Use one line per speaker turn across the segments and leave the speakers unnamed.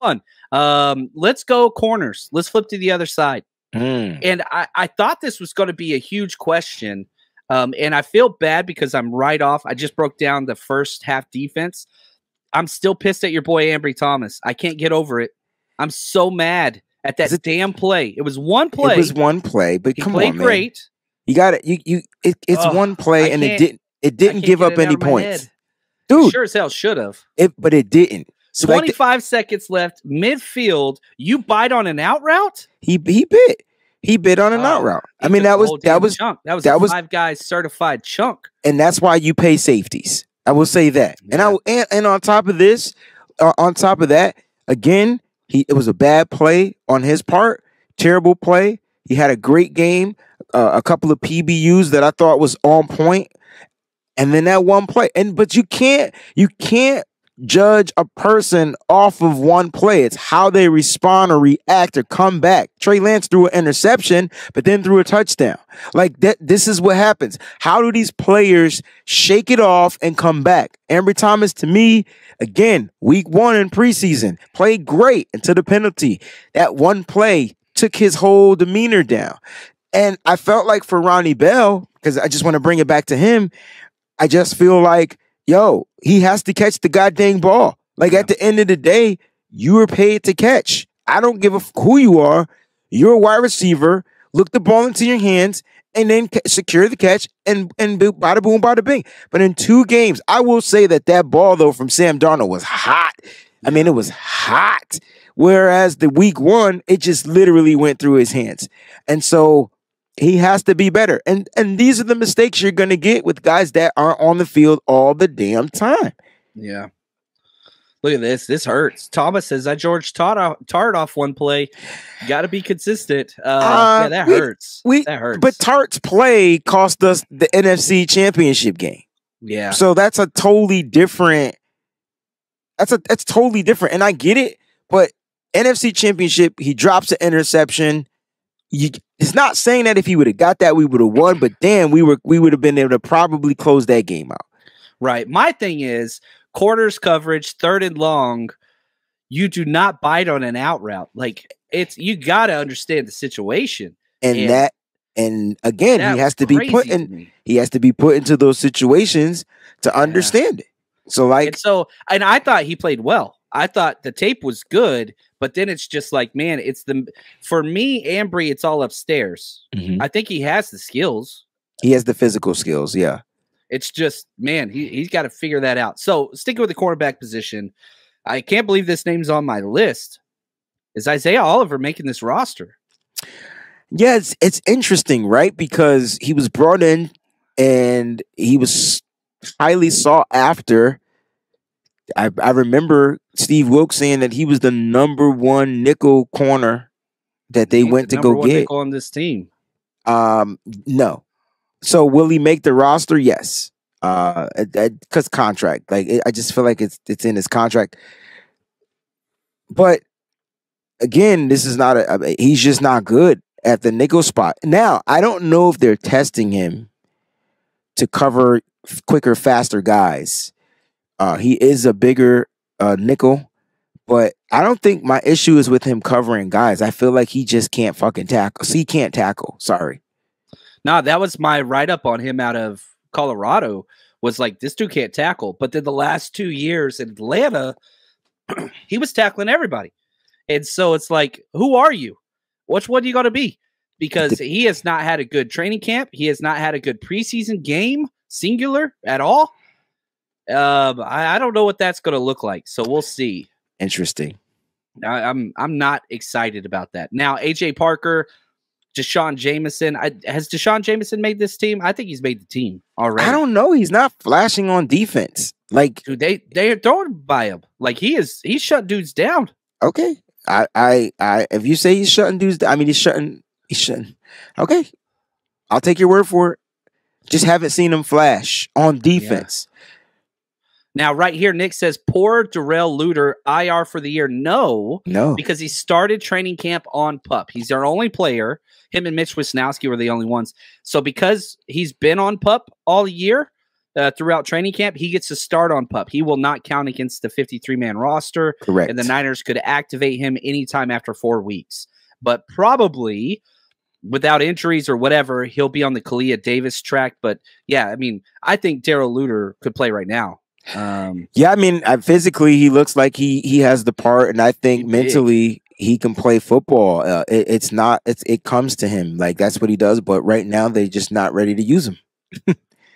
fun. Let's go corners. Let's flip to the other side. And I thought this was going to be a huge question. And I feel bad because I'm right off. I just broke down the first half defense. I'm still pissed at your boy Ambry Thomas. I can't get over it. I'm so mad at that damn play. It was one play.
It was one play, but come on, man.
Great.
You got it. It's one play, and it didn't give up any points. Dude,
sure as hell should have.
But it didn't. So
25 seconds left, midfield. You bite on an out route?
He bit. He bit on an out route. I mean, that was
chunk. That was five guys certified chunk.
And that's why you pay safeties. I will say that. Yeah. And on top of this, on top of that, again, it was a bad play on his part. Terrible play. He had a great game. A couple of PBUs that I thought was on point. And then that one play. But you can't judge a person off of one play. It's how they respond or react or come back. Trey Lance threw an interception, but then threw a touchdown. Like that. This is what happens. How do these players shake it off and come back? Ambry Thomas, to me, again, week 1 in preseason, played great until the penalty. That one play took his whole demeanor down. And I felt like for Ronnie Bell, because I just want to bring it back to him, I just feel like, yo, he has to catch the goddamn ball. Like at the end of the day, you were paid to catch. I don't give a who you are. You're a wide receiver. Look the ball into your hands and then secure the catch and bada boom, bada bing. But in 2 games, I will say that ball, though, from Sam Darnold was hot. I mean, it was hot. Whereas the week 1, it just literally went through his hands. And so he has to be better. And these are the mistakes you're going to get with guys that aren't on the field all the damn time.
Yeah. Look at this. This hurts. Thomas says, I George Tart off one play. Got to be consistent. Yeah, that hurts. That hurts.
But Tart's play cost us the NFC Championship game.
Yeah.
So that's a totally different. That's totally different. And I get it. But NFC Championship, he drops an interception. It's not saying that if he would have got that, we would have won, but damn, we would have been able to probably close that game out.
Right. My thing is quarters coverage, 3rd and long. You do not bite on an out route. Like you got to understand the situation.
And again, he has to be put into those situations to understand it. So
and I thought he played well. I thought the tape was good, but then it's just like, man, for me, Ambry, it's all upstairs. Mm-hmm. I think he has the skills.
He has the physical skills. Yeah.
It's just, man, he's got to figure that out. So sticking with the quarterback position, I can't believe this name's on my list. Is Isaiah Oliver making this roster?
Yeah, it's interesting, right? Because he was brought in and he was highly sought after. I remember Steve Wilkes saying that he was the number 1 nickel corner that they went to go get.
Nickel on this team.
No. So will he make the roster? Yes. Because contract. I just feel like it's in his contract. But again, this is not he's just not good at the nickel spot. Now, I don't know if they're testing him to cover quicker, faster guys. He is a bigger nickel, but I don't think my issue is with him covering guys. I feel like he just can't fucking tackle. So he can't tackle. Sorry.
No, that was my write-up on him out of Colorado, was like, this dude can't tackle. But then the last 2 years in Atlanta, he was tackling everybody. And so it's like, who are you? Which one are you going to be? Because he has not had a good training camp. He has not had a good preseason game, singular, at all. I don't know what that's going to look like, so we'll see.
Interesting.
I'm not excited about that. Now, AJ Parker, Deshaun Jameson. Has Deshaun Jameson made this team? I think he's made the team already.
I don't know. He's not flashing on defense. Like,
dude, they're throwing by him. Like he's shutting dudes down.
Okay. I if you say he's shutting dudes down, I mean he's shutting. Okay. I'll take your word for it. Just haven't seen him flash on defense.
Yeah. Now, right here, Nick says, poor Darrell Luter, IR for the year. No, because he started training camp on PUP. He's our only player. Him and Mitch Wisnowski were the only ones. So because he's been on PUP all year, throughout training camp, he gets to start on PUP. He will not count against the 53-man roster.
Correct.
And the Niners could activate him anytime after 4 weeks. But probably without injuries or whatever, he'll be on the Kalia Davis track. But yeah, I mean, I think Darrell Luter could play right now.
Yeah, I mean, physically he looks like he has the part, and I think mentally he can play football. It comes to him, like that's what he does. But right now they're just not ready to use him.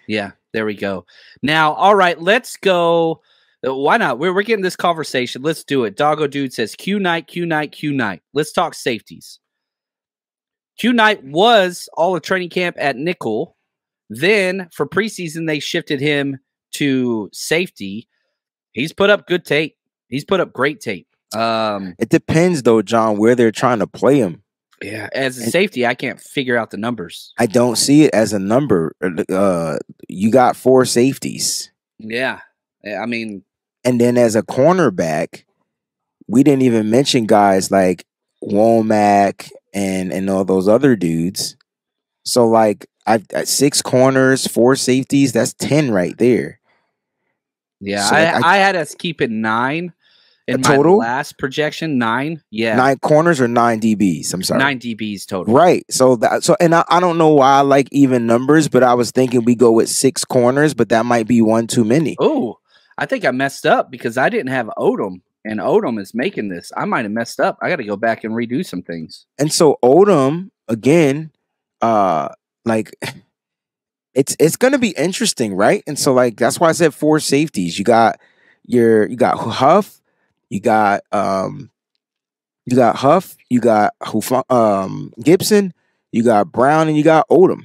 Yeah, there we go. Now, all right, let's go. Why not? We're getting this conversation. Let's do it. Doggo Dude says Q night, Q night, Q night. Let's talk safeties. Q Knight was all of training camp at nickel. Then for preseason, they shifted him to safety. He's put up good tape. He's put up great tape.
It depends, though, John, where they're trying to play him.
Yeah, as a safety, I can't figure out the numbers.
I don't see it as a number. You got 4 safeties.
Yeah, I mean,
and then as a cornerback, we didn't even mention guys like Womack and all those other dudes. So like I've 6 corners, 4 safeties, that's 10 right there.
Yeah, so I had us keeping 9 in my
total?
Last projection. 9, yeah,
9 corners or 9 DBs. I'm sorry,
9 DBs total.
Right. So and I don't know why I like even numbers, but I was thinking we go with 6 corners, but that might be 1 too many.
Oh, I think I messed up because I didn't have Odom. And Odom is making this. I might have messed up. I got to go back and redo some things.
And so Odom again, like it's going to be interesting, right? And so like that's why I said 4 safeties. You got Huff, you got Huff, you got Gibson, you got Brown, and you got Odom.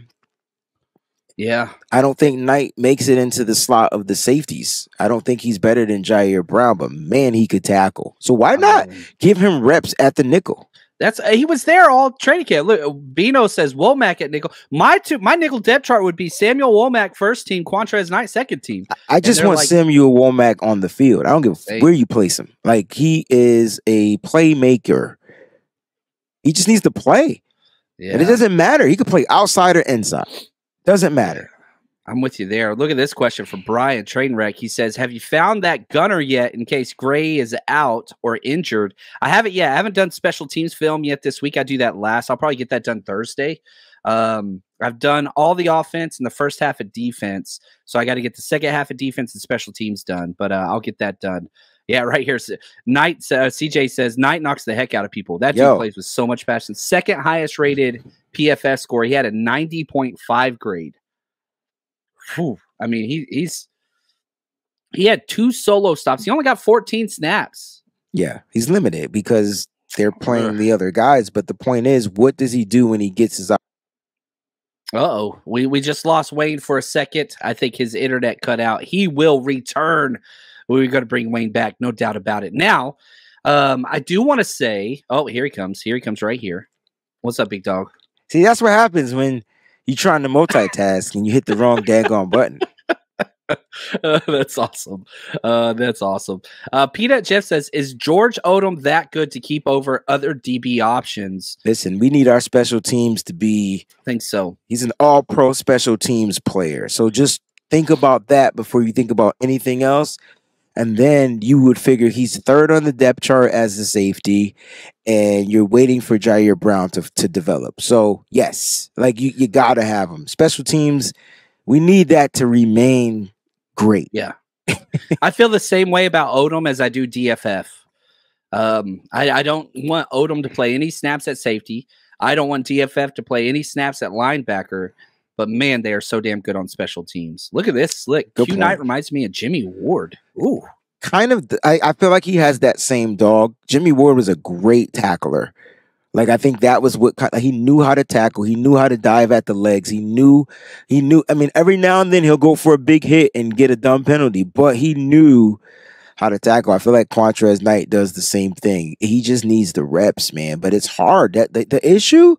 Yeah.
I don't think Knight makes it into the slot of the safeties. I don't think he's better than Ji'Ayir Brown, but man, he could tackle. So why not give him reps at the nickel?
He was there all training camp. Look, Bino says Womack at nickel. My nickel depth chart would be Samuel Womack first team, Quantrez Knight second team.
I just want Samuel Womack on the field. I don't give a where you place him. Like he is a playmaker. He just needs to play. Yeah. And it doesn't matter. He could play outside or inside. Doesn't matter.
I'm with you there. Look at this question from Brian Trainwreck. He says, have you found that gunner yet in case Gray is out or injured? I haven't yet. I haven't done special teams film yet this week. I do that last. I'll probably get that done Thursday. I've done all the offense and the first half of defense. So I got to get the second half of defense and special teams done. But I'll get that done. Yeah, right here. Knight, CJ says, Knight knocks the heck out of people. That dude plays with so much passion. Second highest rated PFS score. He had a 90.5 grade. Whew. I mean, he had 2 solo stops. He only got 14 snaps.
Yeah, he's limited because they're playing the other guys. But the point is, what does he do when he gets his?
Uh-oh. We just lost Wayne for a second. I think his internet cut out. He will return. We're going to bring Wayne back, no doubt about it. Now, I do want to say, oh, here he comes. Here he comes right here. What's up, big dog?
See, that's what happens when you're trying to multitask and you hit the wrong daggone button.
That's awesome. That's awesome. Peanut Jeff says, is George Odom that good to keep over other DB options?
Listen, we need our special teams to be.
I think so.
He's an all-pro special teams player. So just think about that before you think about anything else. And then you would figure he's 3rd on the depth chart as a safety, and you're waiting for Ji'Ayir Brown to develop. So, yes, like you got to have him. Special teams, we need that to remain great.
Yeah. I feel the same way about Odom as I do DFF. I don't want Odom to play any snaps at safety. I don't want DFF to play any snaps at linebacker. But, man, they are so damn good on special teams. Look at this slick. Q Knight reminds me of Jimmy Ward. Ooh.
Kind of. I feel like he has that same dog. Jimmy Ward was a great tackler. Like, I think that was what he knew how to tackle. He knew how to dive at the legs. He knew. I mean, every now and then he'll go for a big hit and get a dumb penalty, but he knew how to tackle. I feel like Quantrez Knight does the same thing. He just needs the reps, man. But it's hard. That the issue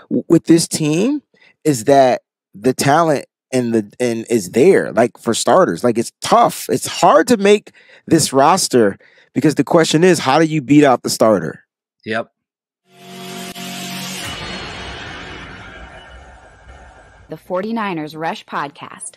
with this team is that the talent and is there, like for starters. Like it's tough. It's hard to make this roster because the question is, how do you beat out the starter?
Yep.
The 49ers Rush Podcast.